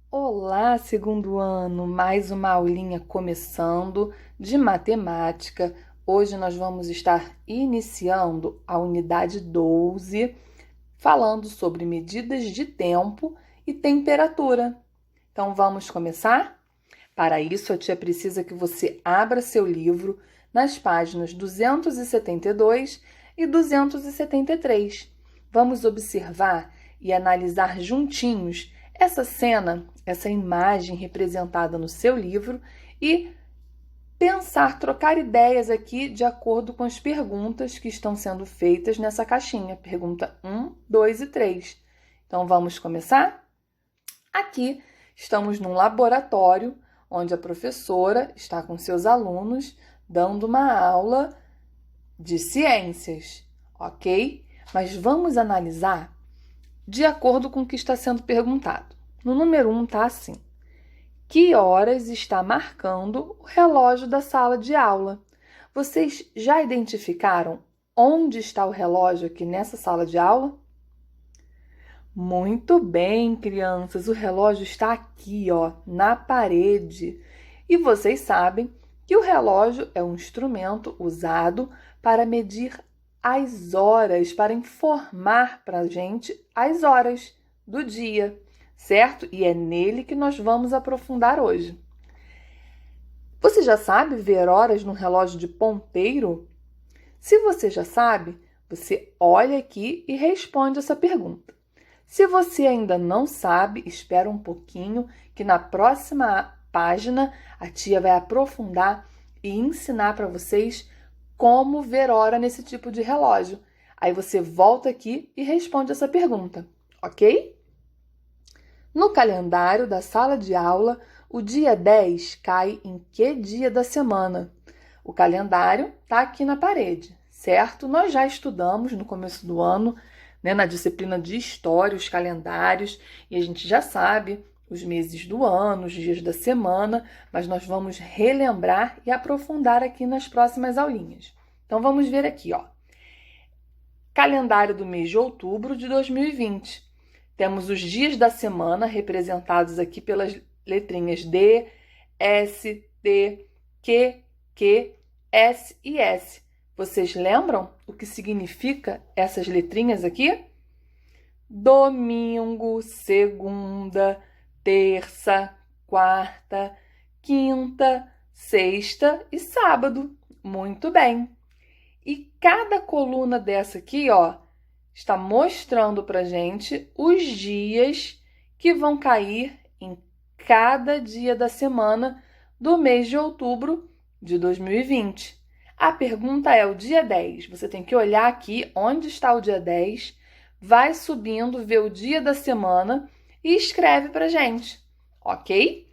Olá, segundo ano, mais uma aulinha começando de matemática. Hoje nós vamos estar iniciando a unidade 12, falando sobre medidas de tempo e temperatura. Então vamos começar? Para isso, a tia precisa que você abra seu livro nas páginas 272 e 273. Vamos observar e analisar juntinhos essa cena, essa imagem representada no seu livro e pensar, trocar ideias aqui de acordo com as perguntas que estão sendo feitas nessa caixinha. Pergunta 1, 2 e 3. Então vamos começar? Aqui estamos num laboratório onde a professora está com seus alunos dando uma aula de ciências, ok? Mas vamos analisar de acordo com o que está sendo perguntado. No número 1 está assim: que horas está marcando o relógio da sala de aula? Vocês já identificaram onde está o relógio aqui nessa sala de aula? Muito bem, crianças, o relógio está aqui, ó, na parede. E vocês sabem que o relógio é um instrumento usado para medir as horas, para informar para a gente as horas do dia, certo? E é nele que nós vamos aprofundar hoje. Você já sabe ver horas no relógio de ponteiro? Se você já sabe, você olha aqui e responde essa pergunta. Se você ainda não sabe, espera um pouquinho que na próxima página a tia vai aprofundar e ensinar para vocês como ver hora nesse tipo de relógio. Aí você volta aqui e responde essa pergunta, ok? No calendário da sala de aula, o dia 10 cai em que dia da semana? O calendário está aqui na parede, certo? Nós já estudamos no começo do ano, na disciplina de história, os calendários, e a gente já sabe os meses do ano, os dias da semana, mas nós vamos relembrar e aprofundar aqui nas próximas aulinhas. Então vamos ver aqui, ó. Calendário do mês de outubro de 2020. Temos os dias da semana representados aqui pelas letrinhas D, S, T, Q, S e S. Vocês lembram o que significa essas letrinhas aqui? Domingo, segunda, terça, quarta, quinta, sexta e sábado. Muito bem. E cada coluna dessa aqui, ó, está mostrando pra gente os dias que vão cair em cada dia da semana do mês de outubro de 2020. A pergunta é o dia 10. Você tem que olhar aqui onde está o dia 10, vai subindo, vê o dia da semana e escreve pra gente, ok?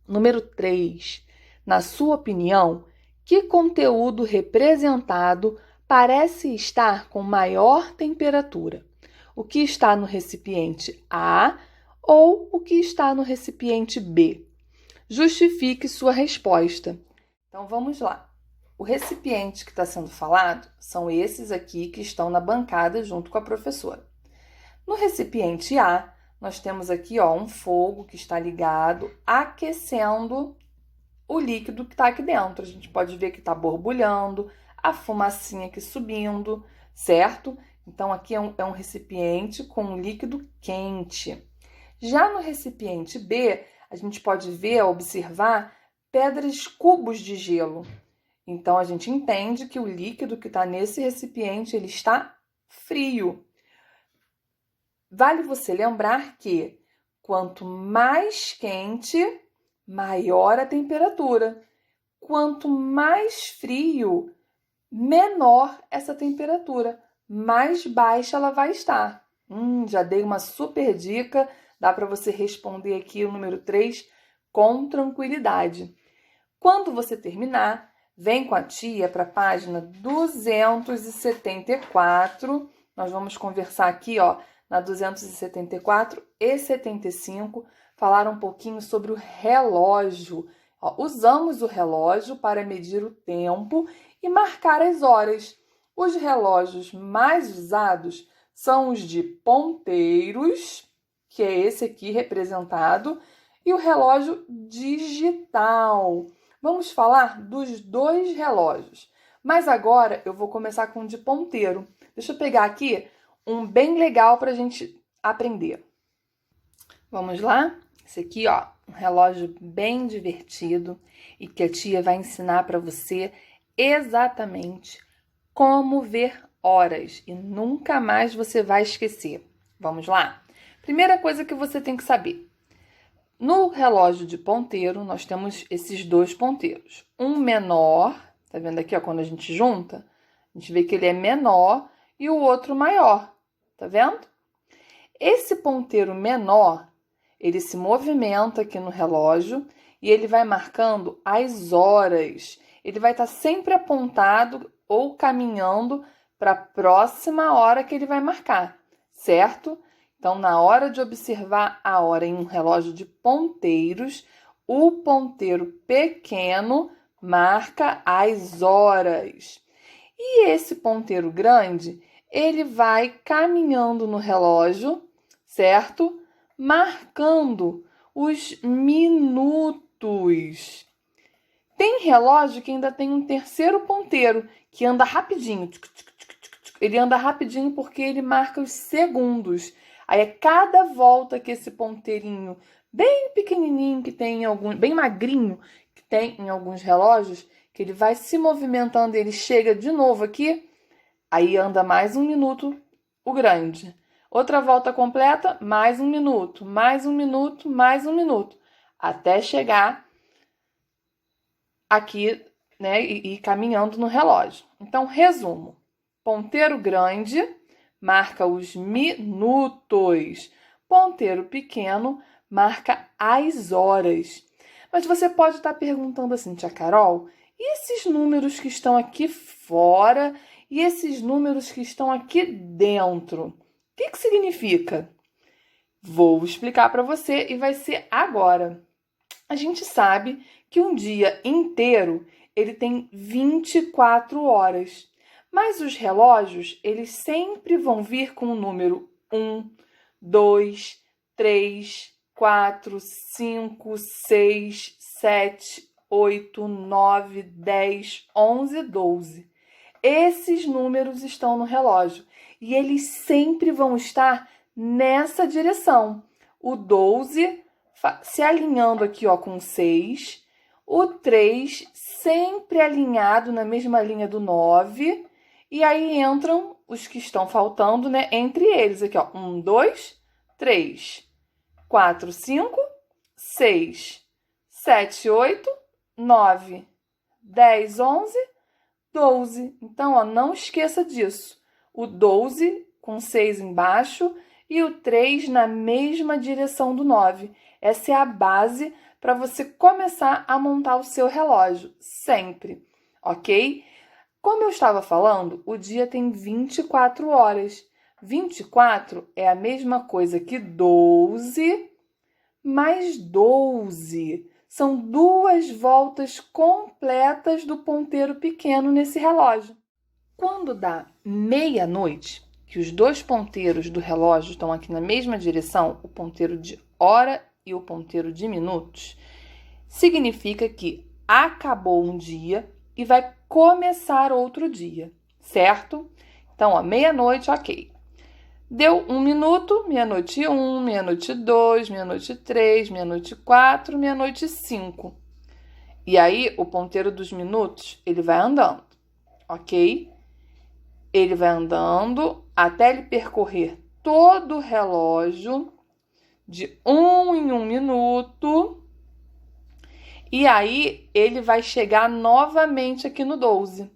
Número 3. Na sua opinião, que conteúdo representado parece estar com maior temperatura? O que está no recipiente A ou o que está no recipiente B? Justifique sua resposta. Então vamos lá. O recipiente que está sendo falado são esses aqui que estão na bancada junto com a professora. No recipiente A, nós temos aqui, ó, um fogo que está ligado, aquecendo o líquido que está aqui dentro. A gente pode ver que está borbulhando, a fumacinha aqui subindo, certo? Então, aqui é um recipiente com um líquido quente. Já no recipiente B, a gente pode ver, observar pedras, cubos de gelo. Então, a gente entende que o líquido que está nesse recipiente, ele está frio. Vale você lembrar que quanto mais quente, maior a temperatura. Quanto mais frio, menor essa temperatura, mais baixa ela vai estar. Já dei uma super dica, dá para você responder aqui o número 3 com tranquilidade. Quando você terminar, vem com a tia para a página 274. Nós vamos conversar aqui, ó, na 274 e 75, falar um pouquinho sobre o relógio. Ó, usamos o relógio para medir o tempo e marcar as horas. Os relógios mais usados são os de ponteiros que é esse aqui representado, e o relógio digital. Vamos falar dos dois relógios. Mas agora eu vou começar com o de ponteiro. Deixa eu pegar aqui um bem legal para a gente aprender. Vamos lá? Esse aqui, ó, um relógio bem divertido e que a tia vai ensinar para você exatamente como ver horas e nunca mais você vai esquecer. Vamos lá? Primeira coisa que você tem que saber. No relógio de ponteiro, nós temos esses dois ponteiros. Um menor, tá vendo aqui, ó, quando a gente junta, a gente vê que ele é menor e o outro maior, tá vendo? Esse ponteiro menor, ele se movimenta aqui no relógio e ele vai marcando as horas. Ele vai estar sempre apontado ou caminhando para a próxima hora que ele vai marcar, certo? Então, na hora de observar a hora em um relógio de ponteiros, o ponteiro pequeno marca as horas. E esse ponteiro grande, ele vai caminhando no relógio, certo? Marcando os minutos. Tem relógio que ainda tem um terceiro ponteiro, que anda rapidinho. Ele anda rapidinho porque ele marca os segundos. Aí é cada volta que esse ponteirinho bem pequenininho que tem em alguns, bem magrinho que tem em alguns relógios, que ele vai se movimentando e ele chega de novo aqui, aí anda mais um minuto o grande. Outra volta completa, mais um minuto, mais um minuto, mais um minuto, até chegar aqui, né, e caminhando no relógio. Então, resumo. Ponteiro grande marca os minutos. Ponteiro pequeno marca as horas. Mas você pode estar perguntando assim, tia Carol, e esses números que estão aqui fora e esses números que estão aqui dentro? O que significa? Vou explicar para você e vai ser agora. A gente sabe que um dia inteiro ele tem 24 horas. Mas os relógios, eles sempre vão vir com o número 1, 2, 3, 4, 5, 6, 7, 8, 9, 10, 11, 12. Esses números estão no relógio e eles sempre vão estar nessa direção. O 12 se alinhando aqui, ó, com o 6. O 3 sempre alinhado na mesma linha do 9. E aí entram os que estão faltando, né? Entre eles aqui, ó. 1, 2, 3, 4, 5, 6, 7, 8, 9, 10, 11, 12. Então, ó, não esqueça disso. O 12 com 6 embaixo e o 3 na mesma direção do 9. Essa é a base para você começar a montar o seu relógio, sempre, ok? Como eu estava falando, o dia tem 24 horas. 24 é a mesma coisa que 12 mais 12. São 2 voltas completas do ponteiro pequeno nesse relógio. Quando dá meia-noite, que os dois ponteiros do relógio estão aqui na mesma direção, o ponteiro de hora e o ponteiro de minutos, significa que acabou um dia e vai começar outro dia, certo? Então, ó, meia-noite, ok. Deu 1 minuto, meia-noite 1, meia-noite 2, meia-noite 3, meia-noite 4, meia-noite 5. E aí, o ponteiro dos minutos, ele vai andando, ok? Ele vai andando até ele percorrer todo o relógio de 1 em 1 minuto. E aí, ele vai chegar novamente aqui no 12.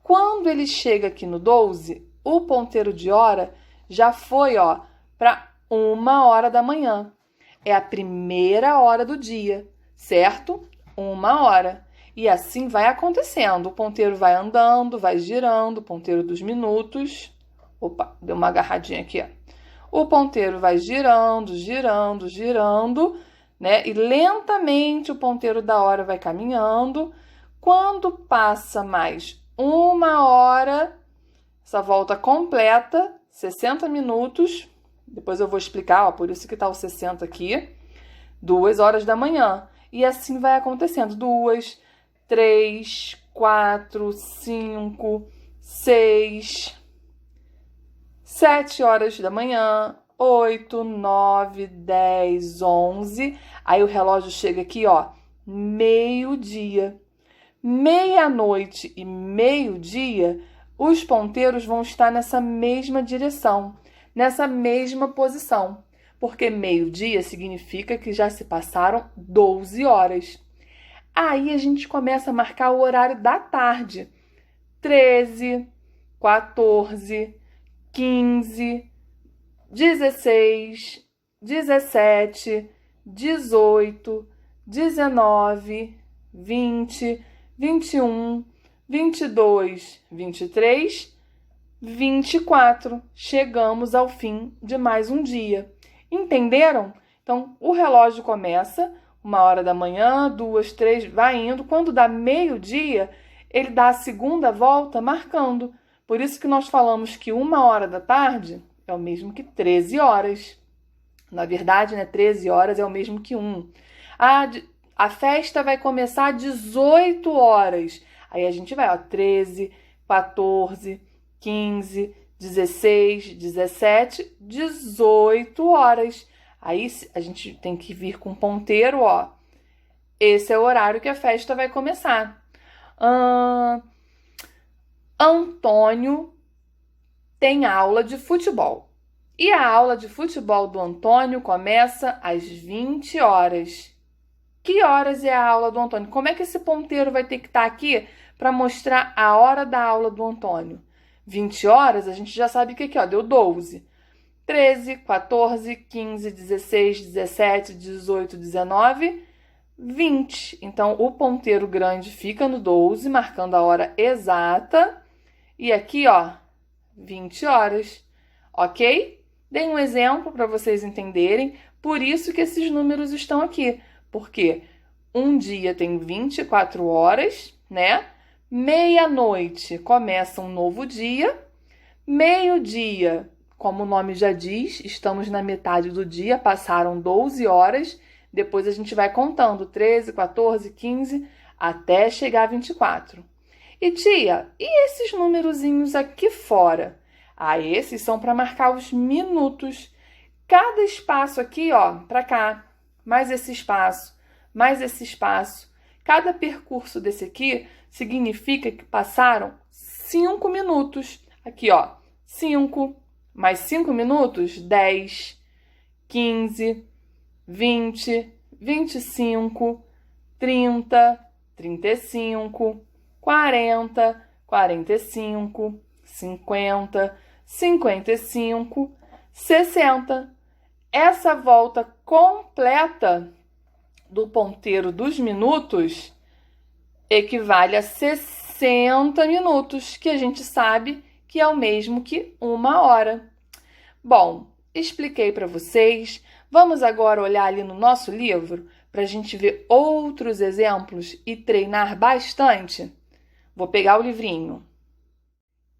Quando ele chega aqui no 12, o ponteiro de hora já foi, ó, para 1h da manhã. É a primeira hora do dia, certo? 1h. E assim vai acontecendo. O ponteiro vai andando, vai girando, o ponteiro dos minutos. Opa, deu uma agarradinha aqui, ó. O ponteiro vai girando, girando, girando, né? E lentamente o ponteiro da hora vai caminhando. Quando passa mais 1h, essa volta completa, 60 minutos, Depois eu vou explicar, ó, por isso que tá o 60 aqui. 2 horas da manhã. E assim vai acontecendo. 2, 3, 4, 5, 6, 7 horas da manhã, 8, 9, 10, 11. Aí o relógio chega aqui, ó, meio-dia. Meia-noite e meio-dia, os ponteiros vão estar nessa mesma direção, nessa mesma posição, porque meio-dia significa que já se passaram 12 horas. Aí a gente começa a marcar o horário da tarde. 13, 14, 15, 16, 17, 18, 19, 20, 21, 22, 23, 24. Chegamos ao fim de mais um dia. Entenderam? Então, o relógio começa 1 hora da manhã, 2, 3, vai indo. Quando dá meio-dia, ele dá a segunda volta marcando. Por isso que nós falamos que 1 hora da tarde é o mesmo que 13 horas. Na verdade, né, 13 horas é o mesmo que 1. A festa vai começar às 18 horas. Aí a gente vai, ó, 13, 14, 15, 16, 17, 18 horas. Aí a gente tem que vir com ponteiro, ó. Esse é o horário que a festa vai começar. Antônio tem aula de futebol. E a aula de futebol do Antônio começa às 20 horas. Que horas é a aula do Antônio? Como é que esse ponteiro vai ter que estar aqui para mostrar a hora da aula do Antônio? 20 horas, a gente já sabe o que aqui, ó, deu 12. 13, 14, 15, 16, 17, 18, 19, 20. Então, o ponteiro grande fica no 12, marcando a hora exata. E aqui, ó, 20 horas. Ok? Dei um exemplo para vocês entenderem. Por isso que esses números estão aqui. Porque um dia tem 24 horas, né? Meia-noite começa um novo dia. Meio-dia, como o nome já diz, estamos na metade do dia, passaram 12 horas. Depois a gente vai contando 13, 14, 15, até chegar a 24. E tia, e esses numerozinhos aqui fora? Ah, esses são para marcar os minutos. Cada espaço aqui, ó, para cá, mais esse espaço, mais esse espaço. Cada percurso desse aqui significa que passaram 5 minutos. Aqui, ó, 5, mais 5 minutos, 10, 15, 20, 25, 30, 35, 40, 45, 50, 55, 60. Essa volta completa do ponteiro dos minutos equivale a 60 minutos, que a gente sabe que é o mesmo que 1 hora. Bom, expliquei para vocês. Vamos agora olhar ali no nosso livro para a gente ver outros exemplos e treinar bastante? Vou pegar o livrinho.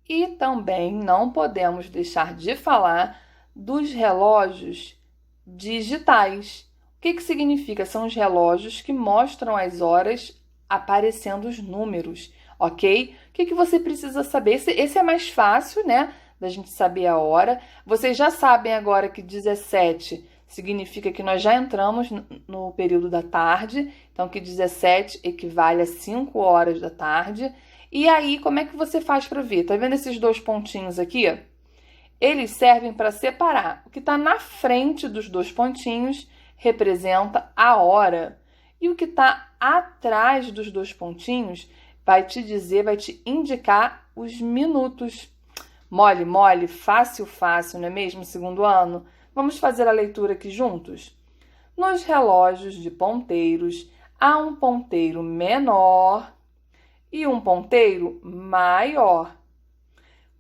E também não podemos deixar de falar dos relógios digitais. O que significa? São os relógios que mostram as horas aparecendo os números, ok? O que você precisa saber? Esse é mais fácil, né? Da gente saber a hora. Vocês já sabem agora que 17 significa que nós já entramos no período da tarde. Então, que 17 equivale a 5 horas da tarde. E aí, como é que você faz para ver? Tá vendo esses 2 pontinhos aqui? Eles servem para separar. O que está na frente dos 2 pontinhos representa a hora. E o que está atrás dos 2 pontinhos vai te dizer, vai te indicar os minutos. Mole, mole, fácil, fácil, não é mesmo? Segundo ano. Vamos fazer a leitura aqui juntos? Nos relógios de ponteiros, há um ponteiro menor e um ponteiro maior.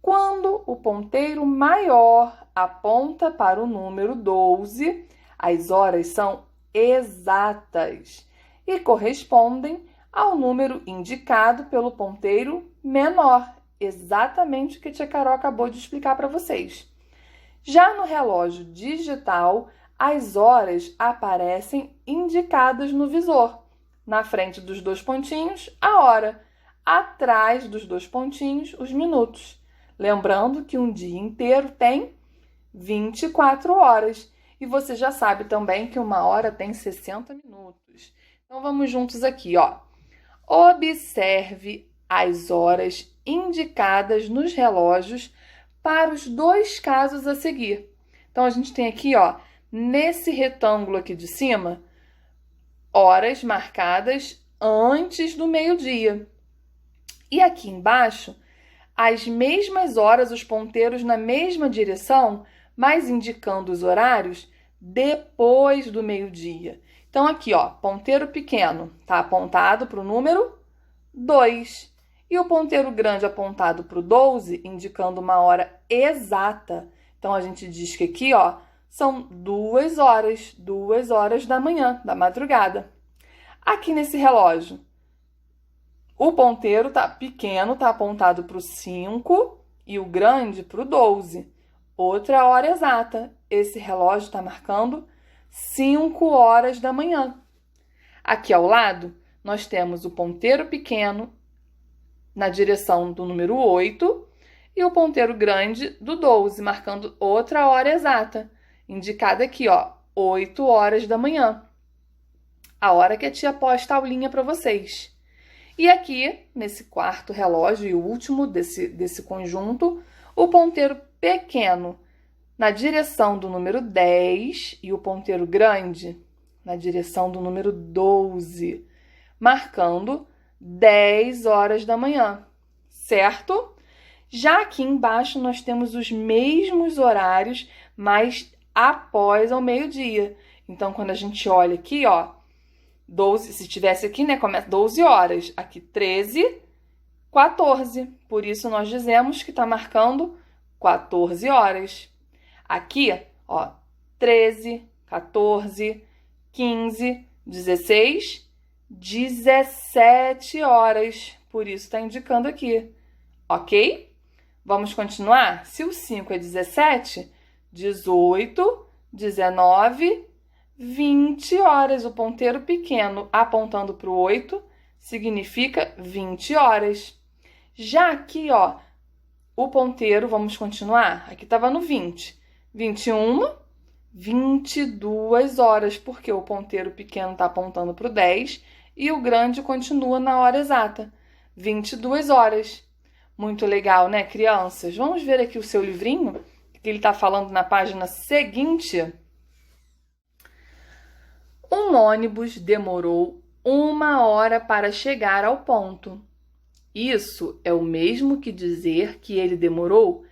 Quando o ponteiro maior aponta para o número 12, as horas são exatas e correspondem ao número indicado pelo ponteiro menor. Exatamente o que a tia Carol acabou de explicar para vocês. Já no relógio digital, as horas aparecem indicadas no visor. Na frente dos 2 pontinhos, a hora. Atrás dos 2 pontinhos, os minutos. Lembrando que um dia inteiro tem 24 horas. E você já sabe também que uma hora tem 60 minutos. Então, vamos juntos aqui, ó. Observe as horas indicadas nos relógios para os 2 casos a seguir. Então, a gente tem aqui, ó, nesse retângulo aqui de cima, horas marcadas antes do meio-dia. E aqui embaixo, as mesmas horas, os ponteiros na mesma direção, mas indicando os horários depois do meio-dia. Então, aqui, ó, ponteiro pequeno está apontado para o número 2. E o ponteiro grande apontado para o 12, indicando uma hora exata. Então, a gente diz que aqui, ó, são 2 horas da manhã, da madrugada. Aqui nesse relógio, o ponteiro pequeno está apontado para o 5 e o grande para o 12. Outra hora exata. Esse relógio está marcando 5 horas da manhã. Aqui ao lado, nós temos o ponteiro pequeno na direção do número 8 e o ponteiro grande do 12, marcando outra hora exata, indicada aqui, ó, 8 horas da manhã. A hora que a tia posta a aulinha para vocês. E aqui, nesse quarto relógio e o último desse conjunto, o ponteiro pequeno na direção do número 10 e o ponteiro grande na direção do número 12, marcando 10 horas da manhã, certo? Já aqui embaixo nós temos os mesmos horários, mas após ao meio-dia. Então, quando a gente olha aqui, ó, 12, se tivesse aqui, né, começa 12 horas, aqui 13, 14. Por isso nós dizemos que está marcando 14 horas. Aqui, ó, 13, 14, 15, 16, 17 horas. Por isso está indicando aqui, ok? Vamos continuar? Se o 5 é 17, 18, 19, 20 horas. O ponteiro pequeno apontando para o 8 significa 20 horas. Já aqui, ó, o ponteiro, vamos continuar? Aqui estava no 20. 21, 22 horas, porque o ponteiro pequeno está apontando para o 10 e o grande continua na hora exata. 22 horas. Muito legal, né, crianças? Vamos ver aqui o seu livrinho, que ele está falando na página seguinte. Um ônibus demorou 1 hora para chegar ao ponto. Isso é o mesmo que dizer que ele demorou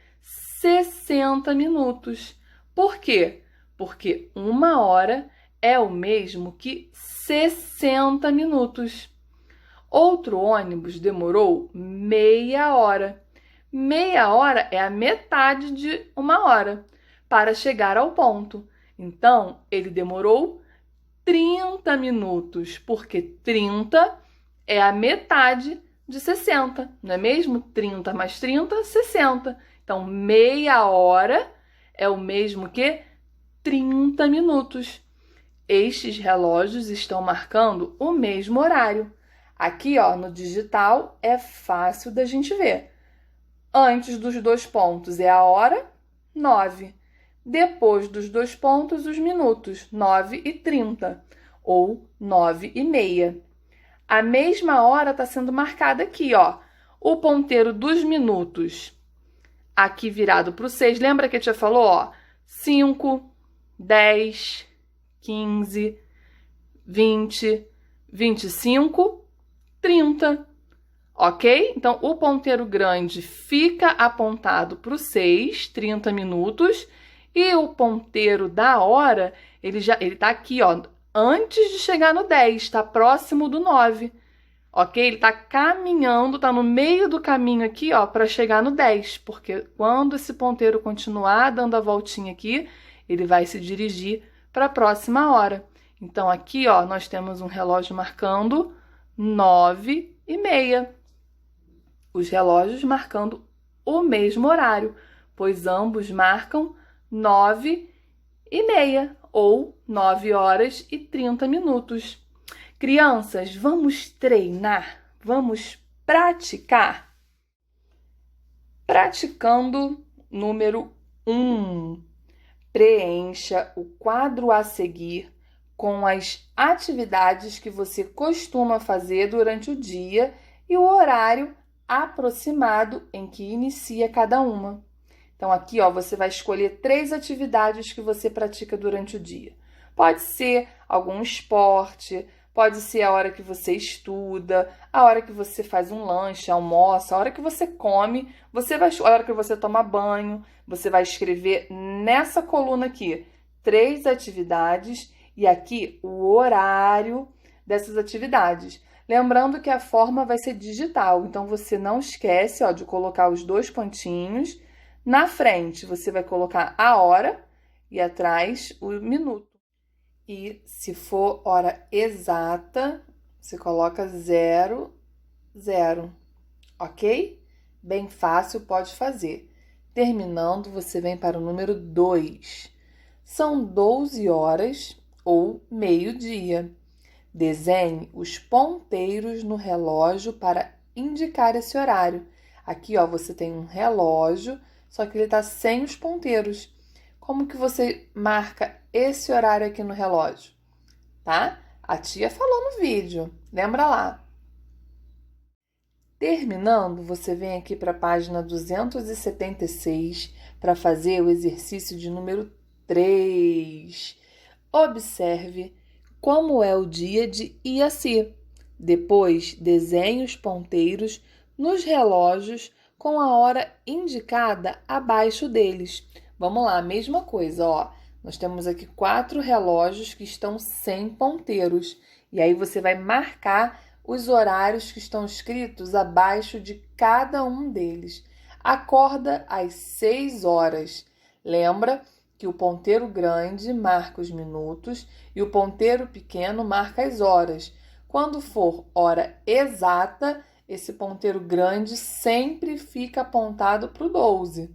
60 minutos. Por quê? Porque 1 hora é o mesmo que 60 minutos. Outro ônibus demorou meia hora. Meia hora é a metade de 1 hora para chegar ao ponto. Então, ele demorou 30 minutos, porque 30 é a metade de 60, não é mesmo? 30 mais 30, 60. Então, meia hora é o mesmo que 30 minutos. Estes relógios estão marcando o mesmo horário. Aqui, ó, no digital, é fácil da gente ver. Antes dos 2 pontos é a hora, 9. Depois dos 2 pontos, os minutos, 9h30 ou 9h30. A mesma hora está sendo marcada aqui, ó. O ponteiro dos minutos, aqui virado para o 6. Lembra que a tia falou, ó? 5, 10, 15, 20, 25, 30. Ok? Então, o ponteiro grande fica apontado para o 6, 30 minutos. E o ponteiro da hora, ele tá aqui, ó, antes de chegar no 10, está próximo do 9. Ok? Ele está caminhando, está no meio do caminho aqui, ó, para chegar no 10. Porque quando esse ponteiro continuar dando a voltinha aqui, ele vai se dirigir para a próxima hora. Então, aqui, ó, nós temos um relógio marcando 9h30. Os relógios marcando o mesmo horário, pois ambos marcam 9h30 ou 9h30. Crianças, vamos treinar? Vamos praticar? Praticando número 1. Preencha o quadro a seguir com as atividades que você costuma fazer durante o dia e o horário aproximado em que inicia cada uma. Então, aqui, ó, você vai escolher 3 atividades que você pratica durante o dia. Pode ser algum esporte, pode ser a hora que você estuda, a hora que você faz um lanche, almoça, a hora que você come, a hora que você toma banho. Você vai escrever nessa coluna aqui 3 atividades e aqui o horário dessas atividades. Lembrando que a forma vai ser digital, então você não esquece, ó, de colocar os 2 pontinhos. Na frente, você vai colocar a hora e atrás o minuto. E se for hora exata, você coloca 00, ok? Bem fácil, pode fazer. Terminando, você vem para o número 2. São 12 horas ou meio-dia. Desenhe os ponteiros no relógio para indicar esse horário. Aqui, ó, você tem um relógio, só que ele está sem os ponteiros. Como que você marca esse horário aqui no relógio? Tá? A tia falou no vídeo, lembra lá. Terminando, você vem aqui para a página 276 para fazer o exercício de número 3. Observe como é o dia de Iaci. Depois, desenhe os ponteiros nos relógios com a hora indicada abaixo deles. Vamos lá, mesma coisa, ó. Nós temos aqui 4 relógios que estão sem ponteiros. E aí você vai marcar os horários que estão escritos abaixo de cada um deles. Acorda às 6 horas. Lembra que o ponteiro grande marca os minutos e o ponteiro pequeno marca as horas. Quando for hora exata, esse ponteiro grande sempre fica apontado para o 12,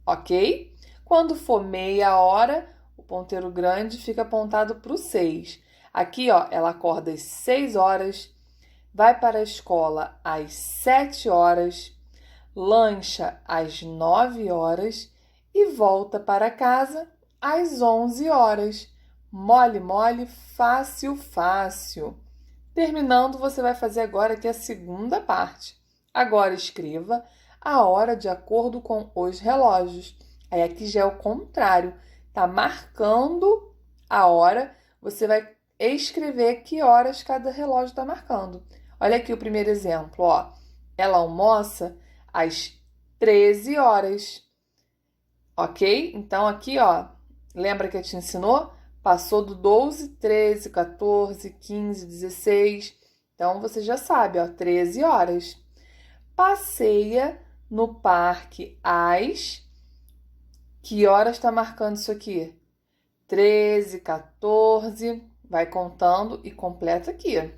ok? Quando for meia hora, o ponteiro grande fica apontado para o 6. Aqui, ó, ela acorda às 6 horas, vai para a escola às 7 horas, lancha às 9 horas e volta para casa às 11 horas. Mole, mole, fácil, fácil. Terminando, você vai fazer agora aqui a segunda parte. Agora escreva a hora de acordo com os relógios. Aí aqui já é o contrário. Tá marcando a hora, você vai escrever que horas cada relógio está marcando. Olha aqui o primeiro exemplo, ó. Ela almoça às 13 horas. Ok? Então aqui, ó, lembra que eu te ensinou? Passou do 12, 13, 14, 15, 16. Então, você já sabe, ó, 13 horas. Passeia no parque às... Que horas está marcando isso aqui? 13, 14. Vai contando e completa aqui.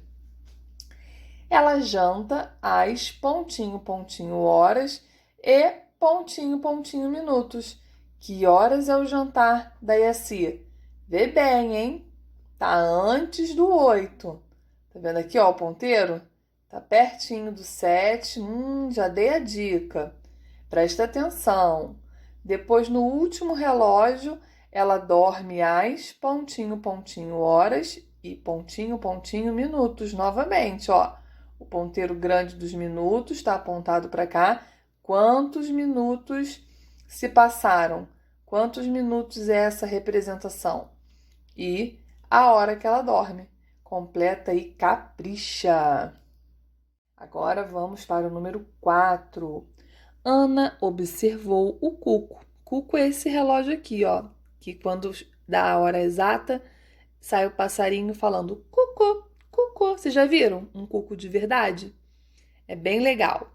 Ela janta às pontinho, pontinho, horas e pontinho, pontinho, minutos. Que horas é o jantar da Iaci? Vê bem, hein? Tá antes do 8. Tá vendo aqui, ó, o ponteiro? Tá pertinho do 7. Já dei a dica. Presta atenção. Depois, no último relógio, ela dorme às pontinho, pontinho, horas e pontinho, pontinho, minutos. Novamente, ó. O ponteiro grande dos minutos está apontado para cá. Quantos minutos se passaram? Quantos minutos é essa representação? E a hora que ela dorme. Completa e capricha. Agora vamos para o número 4. Ana observou o cuco. Cuco é esse relógio aqui, ó, que quando dá a hora exata, sai o passarinho falando cucu, cucu. Vocês já viram um cuco de verdade? É bem legal.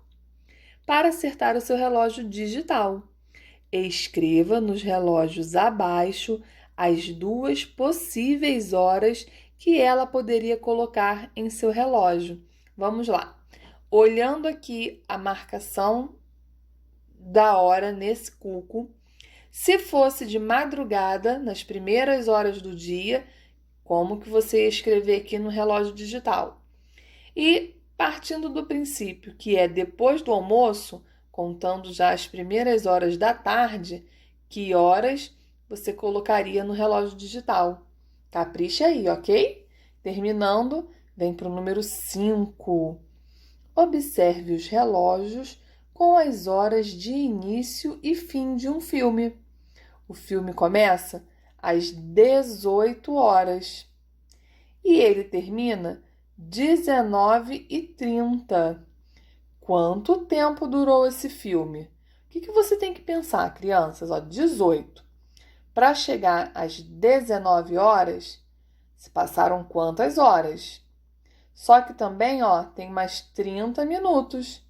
Para acertar o seu relógio digital, escreva nos relógios abaixo as 2 possíveis horas que ela poderia colocar em seu relógio. Vamos lá. Olhando aqui a marcação da hora nesse cuco, Se fosse de madrugada, nas primeiras horas do dia, como que você ia escrever aqui no relógio digital? E partindo do princípio que é depois do almoço, contando já as primeiras horas da tarde, que horas você colocaria no relógio digital? Capricha aí, ok? Terminando, vem para o número 5. Observe os relógios com as horas de início e fim de um filme. O filme começa às 18 horas e ele termina 19h30. Quanto tempo durou esse filme? O que você tem que pensar, crianças? 18. Para chegar às 19 horas, se passaram quantas horas? Só que também, tem mais 30 minutos.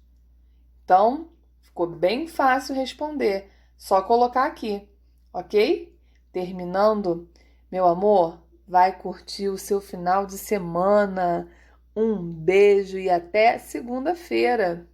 Então, ficou bem fácil responder. Só colocar aqui, ok? Terminando, meu amor, vai curtir o seu final de semana. Um beijo e até segunda-feira.